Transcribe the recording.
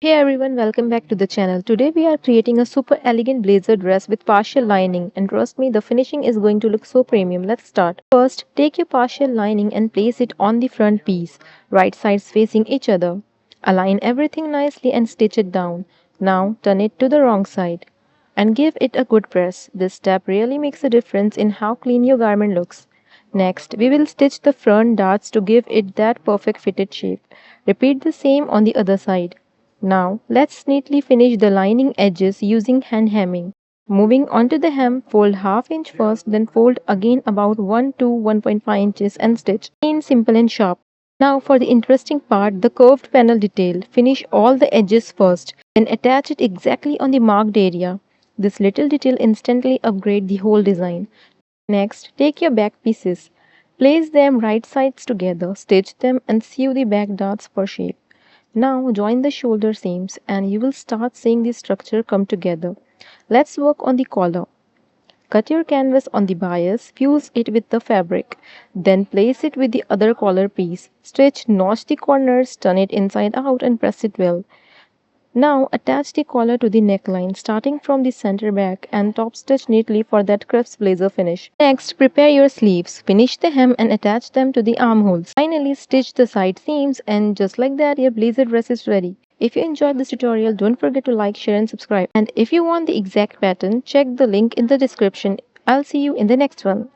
Hey everyone, welcome back to the channel. Today we are creating a super elegant blazer dress with partial lining, and trust me, the finishing is going to look so premium. Let's start. First, take your partial lining and place it on the front piece, right sides facing each other. Align everything nicely and stitch it down. Now turn it to the wrong side and give it a good press. This step really makes a difference in how clean your garment looks. Next, we will stitch the front darts to give it that perfect fitted shape. Repeat the same on the other side. Now, let's neatly finish the lining edges using hand hemming. Moving on to the hem, fold half inch first, then fold again about 1 to 1.5 inches and stitch. Plain, simple and sharp. Now for the interesting part, the curved panel detail. Finish all the edges first, then attach it exactly on the marked area. This little detail instantly upgrade the whole design. Next, take your back pieces. Place them right sides together, stitch them and sew the back darts for shape. Now join the shoulder seams and you will start seeing the structure come together. Let's work on the collar. Cut your canvas on the bias, fuse it with the fabric, then place it with the other collar piece. Stitch, notch the corners, turn it inside out and press it well. Now attach the collar to the neckline starting from the center back and top stitch neatly for that crisp blazer finish. Next, prepare your sleeves. Finish the hem and attach them to the armholes. Finally, stitch the side seams and just like that your blazer dress is ready. If you enjoyed this tutorial, don't forget to like, share and subscribe. And if you want the exact pattern, check the link in the description. I'll see you in the next one.